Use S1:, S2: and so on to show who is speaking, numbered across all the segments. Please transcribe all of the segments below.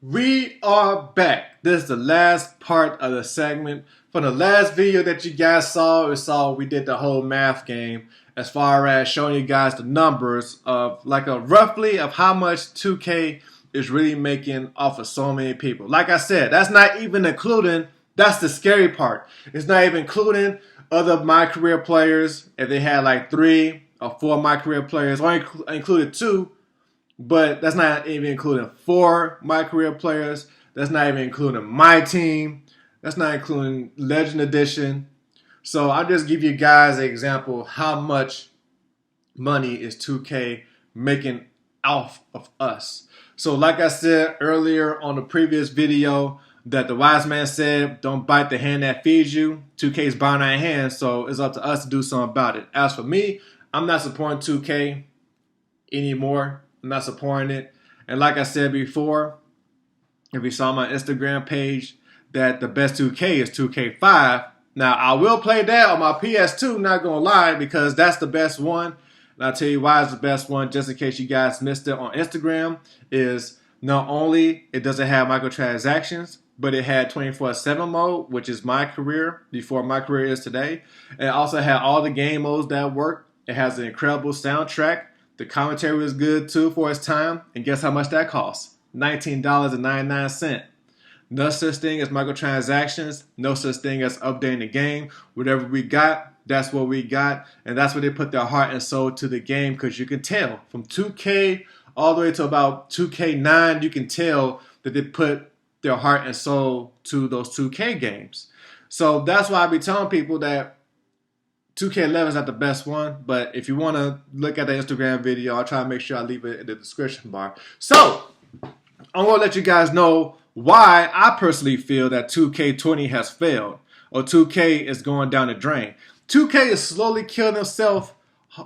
S1: We are back. This is the last part of the segment. From the last video that you guys saw, we did the whole math game as far as showing you guys the numbers of like a roughly of how much 2K is really making off of so many people. Like I said, that's not even including, that's the scary part. It's not even including other My Career players. If they had like 3 or 4 My Career players, or included 2. But that's not even including 4 My Career players. That's not even including my team. That's not including Legend Edition. So I'll just give you guys an example of how much money is 2K making off of us. So like I said earlier on the previous video, that the wise man said, don't bite the hand that feeds you. 2K's buying our hands, so it's up to us to do something about it. As for me, I'm not supporting 2K anymore. I'm not supporting it. And like I said before, if you saw my Instagram page, that the best 2K is 2K5. Now, I will play that on my PS2, not going to lie, because that's the best one. And I'll tell you why it's the best one, just in case you guys missed it on Instagram, is not only it doesn't have microtransactions, but it had 24/7 mode, which is My Career, before My Career is today. And it also had all the game modes that work. It has an incredible soundtrack. The commentary was good too for its time. And guess how much that costs? $19.99. No such thing as microtransactions. No such thing as updating the game. Whatever we got, that's what we got. And that's where they put their heart and soul to the game, because you can tell from 2K all the way to about 2K9, you can tell that they put their heart and soul to those 2K games. So that's why I be telling people that 2K11 is not the best one, but if you want to look at the Instagram video, I'll try to make sure I leave it in the description bar. So, I'm going to let you guys know why I personally feel that 2K20 has failed, or 2K is going down the drain. 2K is slowly killing itself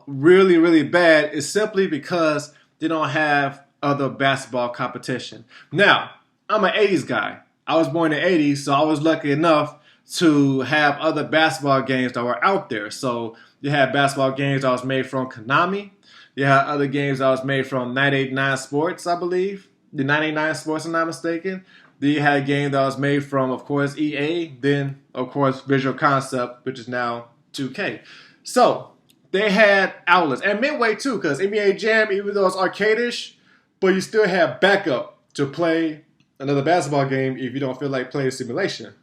S1: really, really bad. It's simply because they don't have other basketball competition. Now, I'm an 80s guy. I was born in the 80s, so I was lucky enough to have other basketball games that were out there. So you had basketball games that was made from Konami. You had other games that was made from 989 Sports, I believe. The 989 Sports, if I'm not mistaken. Then you had a game that was made from, of course, EA. Then, of course, Visual Concept, which is now 2K. So they had outlets. And Midway, too, because NBA Jam, even though it's arcade-ish, but you still have backup to play another basketball game if you don't feel like playing simulation.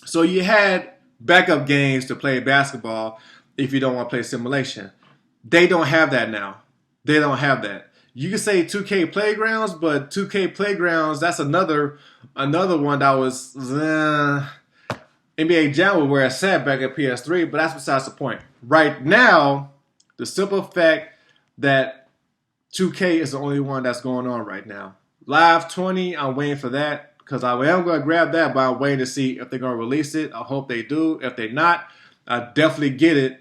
S1: So you had backup games to play basketball if you don't want to play simulation. They don't have that now. They don't have that. You can say 2K Playgrounds, but 2K Playgrounds, that's another one that was NBA Jam was where it sat back at PS3, but that's besides the point. Right now, the simple fact that 2K is the only one that's going on right now. Live 20, I'm waiting for that. Because I am going to grab that, but I'm waiting to see if they're going to release it. I hope they do. If they're not, I definitely get it.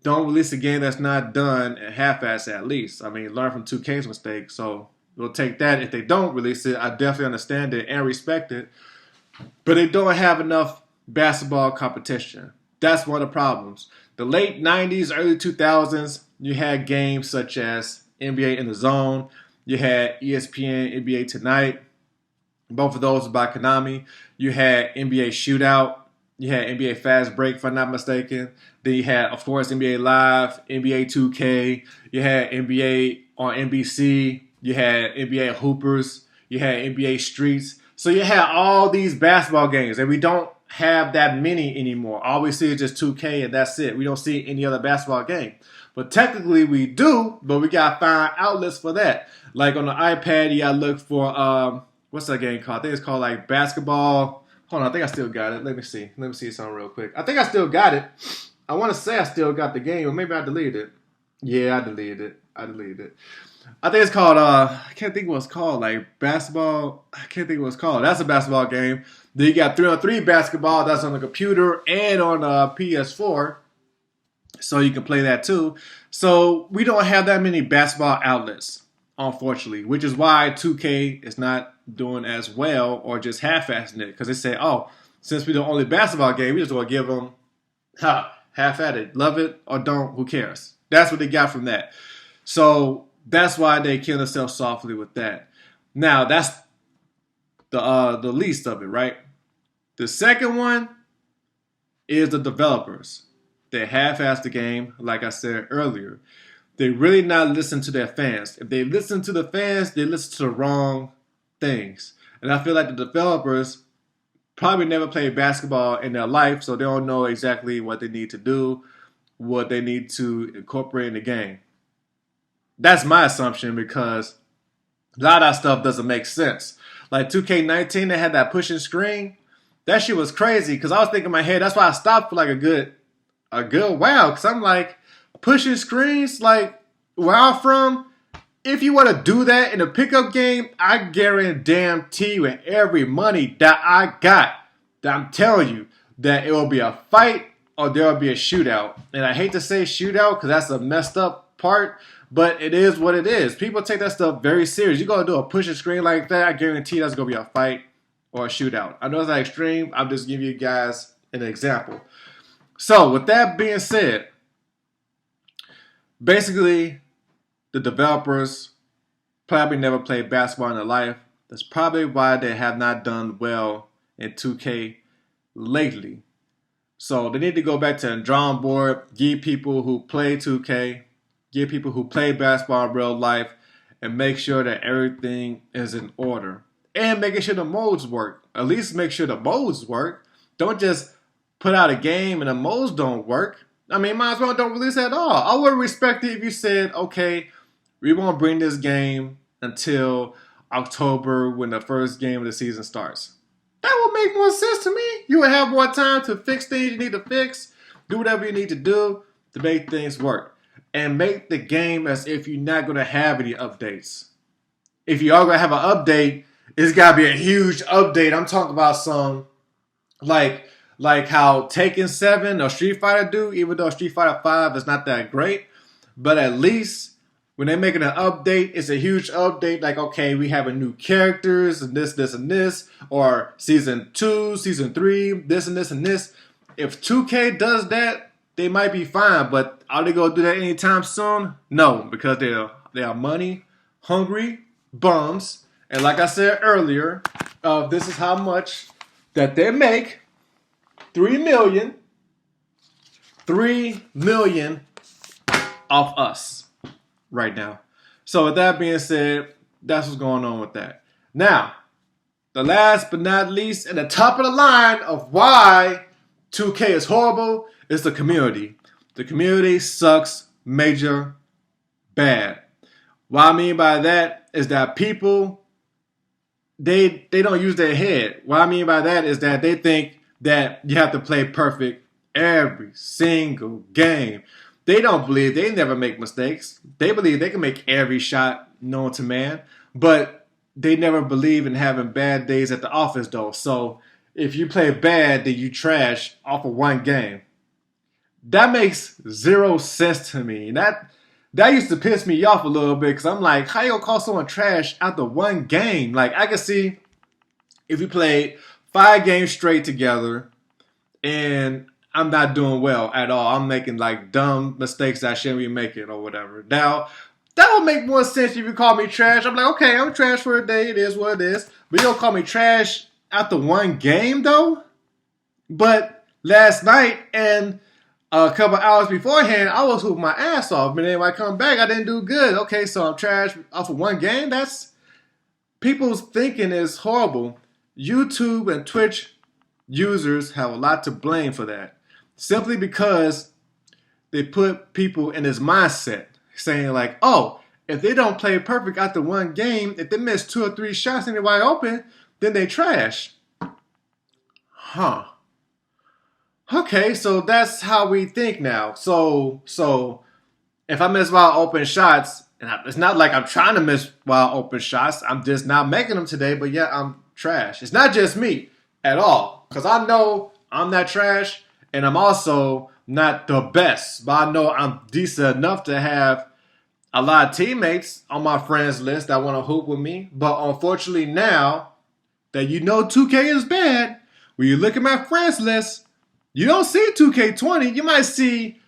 S1: Don't release a game that's not done and half-assed at least. I mean, learn from 2K's mistake. So we'll take that. If they don't release it, I definitely understand it and respect it. But they don't have enough basketball competition. That's one of the problems. The late 90s, early 2000s, you had games such as NBA in the Zone. You had ESPN, NBA Tonight. Both of those were by Konami. You had NBA Shootout. You had NBA Fast Break, if I'm not mistaken. Then you had, of course, NBA Live, NBA 2K. You had NBA on NBC. You had NBA Hoopers. You had NBA Streets. So you had all these basketball games, and we don't have that many anymore. All we see is just 2K, and that's it. We don't see any other basketball game. But technically we do, but we got to find outlets for that. Like on the iPad, you got to look for... what's that game called? I think it's called like basketball. Hold on, I think I still got it. Let me see. Let me see something real quick. I think I still got it. I want to say I still got the game, or maybe I deleted it. Yeah, I deleted it. I think it's called, I can't think what it's called. Like basketball. I can't think what it's called. That's a basketball game. Then you got 3-on-3 basketball. That's on the computer and on the PS4. So you can play that too. So we don't have that many basketball outlets, unfortunately, which is why 2K is not doing as well or just half-assing it. Because they say, oh, since we're the only basketball game, we just want to give them half at it. Love it or don't, who cares? That's what they got from that. So that's why they kill themselves softly with that. Now, that's the least of it, right? The second one is the developers. They half-ass the game, like I said earlier. They really not listen to their fans. If they listen to the fans, they listen to the wrong things. And I feel like the developers probably never played basketball in their life, so they don't know exactly what they need to do, what they need to incorporate in the game. That's my assumption because a lot of that stuff doesn't make sense. Like 2K19, they had that pushing screen. That shit was crazy because I was thinking in my head, that's why I stopped for like a good while. Because I'm like, pushing screens, like where I'm from, if you want to do that in a pickup game, I guarantee you with every money that I got, that I'm telling you, that it will be a fight or there will be a shootout. And I hate to say shootout because that's a messed up part, but it is what it is. People take that stuff very serious. You're going to do a pushing screen like that, I guarantee that's going to be a fight or a shootout. I know it's not extreme. I'm just giving you guys an example. So with that being said, basically, the developers probably never played basketball in their life. That's probably why they have not done well in 2K lately. So they need to go back to the drawing board, give people who play 2K, give people who play basketball in real life, and make sure that everything is in order. And making sure the modes work. At least make sure the modes work. Don't just put out a game and the modes don't work. I mean, might as well don't release at all. I would respect it if you said, okay, we won't bring this game until October when the first game of the season starts. That would make more sense to me. You would have more time to fix things you need to fix, do whatever you need to do to make things work. And make the game as if you're not going to have any updates. If you are going to have an update, it's got to be a huge update. I'm talking about some like how Tekken 7 or Street Fighter do, even though Street Fighter 5 is not that great. But at least when they're making an update, it's a huge update. Like, okay, we have a new characters and this, and this. Or Season 2, Season 3, this and this and this. If 2K does that, they might be fine. But are they going to do that anytime soon? No, because they are money hungry bums. And like I said earlier, this is how much that they make. 3 million off us right now. So with that being said, that's what's going on with that. Now, the last but not least, and the top of the line of why 2K is horrible is the community. The community sucks major bad. What I mean by that is that people, they don't use their head. What I mean by that is that they think that you have to play perfect every single game. They don't believe they never make mistakes. They believe they can make every shot known to man, but they never believe in having bad days at the office though. So if you play bad, then you trash off of one game. That makes zero sense to me. That used to piss me off a little bit because I'm like, how you gonna call someone trash after one game? Like, I can see if you played 5 games straight together and I'm not doing well at all. I'm making like dumb mistakes that I shouldn't be making or whatever. Now, that would make more sense if you call me trash. I'm like, okay, I'm trash for a day. It is what it is. But you don't call me trash after one game though? But last night and a couple hours beforehand, I was hooping my ass off. But then when I come back, I didn't do good. Okay, so I'm trash off of one game? That's... People's thinking is horrible. YouTube and Twitch users have a lot to blame for that. Simply because they put people in this mindset saying like, oh, if they don't play perfect after one game, if they miss 2 or 3 shots and they're wide open, then they trash. Huh. Okay, so that's how we think now. So if I miss wide open shots, and it's not like I'm trying to miss wide open shots, I'm just not making them today, but yeah, I'm trash. It's not just me at all, because I know I'm not trash, and I'm also not the best, but I know I'm decent enough to have a lot of teammates on my friends list that want to hoop with me. But unfortunately now that you know 2K is bad, when you look at my friends list, you don't see 2K20. You might see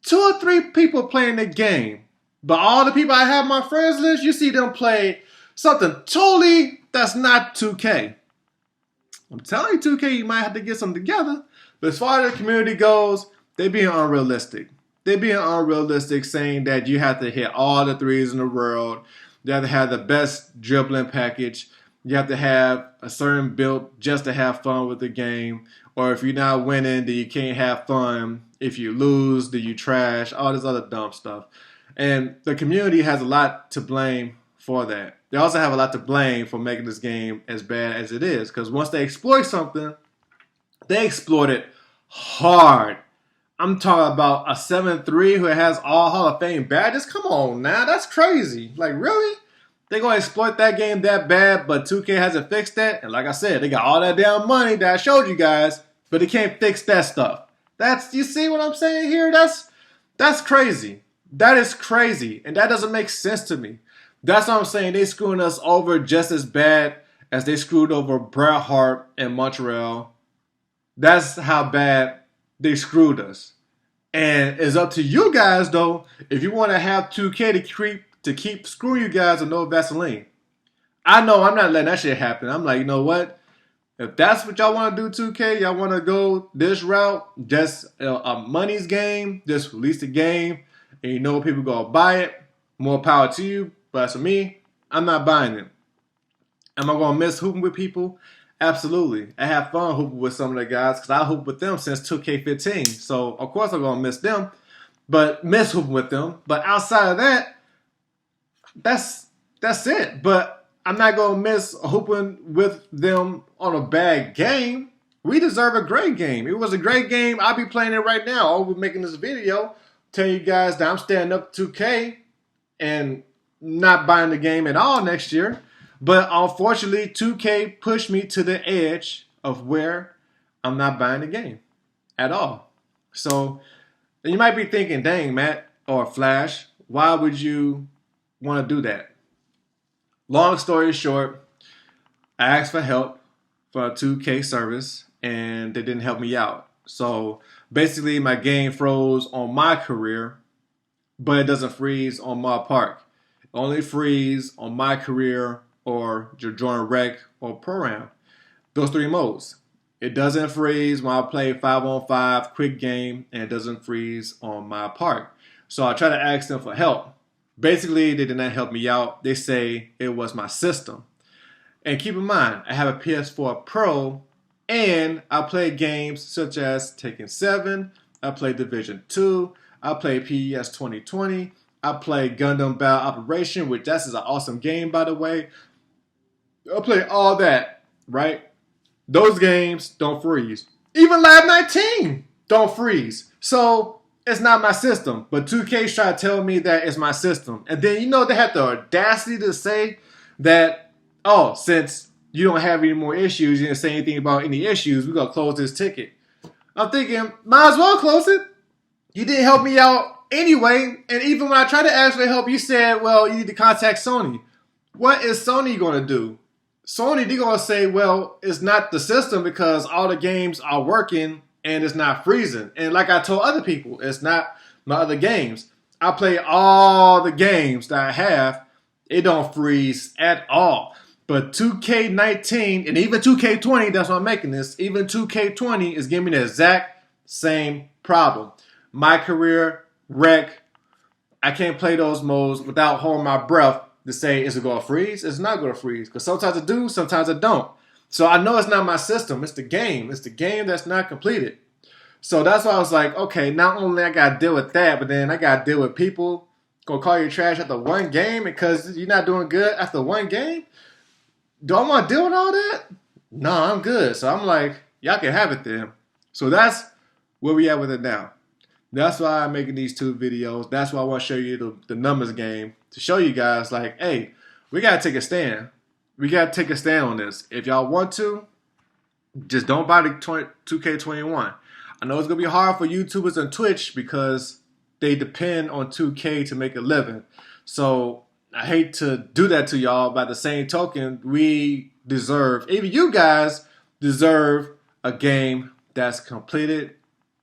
S1: 2 or 3 people playing the game. But all the people I have on my friends list, you see them play something totally That's not 2K. I'm telling you, 2K, you might have to get something together. But as far as the community goes, they being unrealistic. They being unrealistic, saying that you have to hit all the threes in the world. You have to have the best dribbling package. You have to have a certain build just to have fun with the game. Or if you're not winning, then you can't have fun. If you lose, then you trash. All this other dumb stuff. And the community has a lot to blame for that. They also have a lot to blame for making this game as bad as it is. Because once they exploit something, they exploit it hard. I'm talking about a 7-3 who has all Hall of Fame badges. Come on now, that's crazy. Like, really? They're going to exploit that game that bad, but 2K hasn't fixed that? And like I said, they got all that damn money that I showed you guys, but they can't fix that stuff. You see what I'm saying here? That's crazy. That is crazy, and that doesn't make sense to me. That's what I'm saying. They screwing us over just as bad as they screwed over Bret Hart and Montreal. That's how bad they screwed us. And it's up to you guys, though, if you want to have 2K to keep screwing you guys with no Vaseline. I know I'm not letting that shit happen. I'm like, you know what? If that's what y'all want to do, 2K, y'all want to go this route, just a money's game, just release the game, and you know people going to buy it, more power to you. But as for me, I'm not buying it. Am I going to miss hooping with people? Absolutely. I have fun hooping with some of the guys because I hooped with them since 2K15. So, of course, I'm going to miss them, but miss hooping with them. But outside of that, that's it. But I'm not going to miss hooping with them on a bad game. We deserve a great game. It was a great game. I'll be playing it right now. I'll be making this video telling you guys that I'm standing up to 2K and not buying the game at all next year. But unfortunately, 2K pushed me to the edge of where I'm not buying the game at all. So you might be thinking, dang, Matt or Flash, why would you want to do that? Long story short, I asked for help for a 2K service, and they didn't help me out. So basically, my game froze on my career, but it doesn't freeze on my park. It only freeze on my career or your joint rec or pro-am. Those three modes. It doesn't freeze when I play 5-on-5 quick game, and it doesn't freeze on my park. So I try to ask them for help. Basically, they did not help me out. They say it was my system. And keep in mind, I have a PS4 Pro, and I play games such as Tekken 7, I play Division 2, I play PES 2020, I play Gundam Battle Operation, which that's an awesome game, by the way. I play all that, right? Those games don't freeze. Even Lab 19 don't freeze. So it's not my system. But 2K's trying to tell me that it's my system. And then, you know, they have the audacity to say that, oh, since you don't have any more issues, you didn't say anything about any issues, we're going to close this ticket. I'm thinking, might as well close it. You didn't help me out anyway. And even when I tried to ask for help, you said, well, you need to contact Sony. What is Sony going to do? Sony, they're going to say, well, it's not the system because all the games are working and it's not freezing. And like I told other people, it's not my other games. I play all the games that I have. It don't freeze at all. But 2K19 and even 2K20, that's why I'm making this, even 2K20 is giving me the exact same problem. My career, rec, I can't play those modes without holding my breath to say, is it going to freeze? It's not going to freeze. Because sometimes it do, sometimes it don't. So I know it's not my system. It's the game. It's the game that's not completed. So that's why I was like, okay, not only I got to deal with that, but then I got to deal with people going to call you trash after one game because you're not doing good after one game? Do I want to deal with all that? No, I'm good. So I'm like, y'all can have it then. So that's where we at with it now. That's why I'm making these two videos. That's why I want to show you the numbers game to show you guys like, hey, we got to take a stand. We got to take a stand on this. If y'all want to, just don't buy the 2K21. I know it's going to be hard for YouTubers on Twitch because they depend on 2K to make a living. So I hate to do that to y'all. By the same token, we deserve, even you guys deserve a game that's completed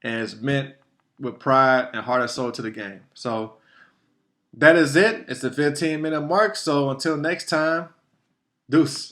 S1: and is meant with pride and heart and soul to the game. So that is it. It's the 15-minute mark. So until next time, deuce.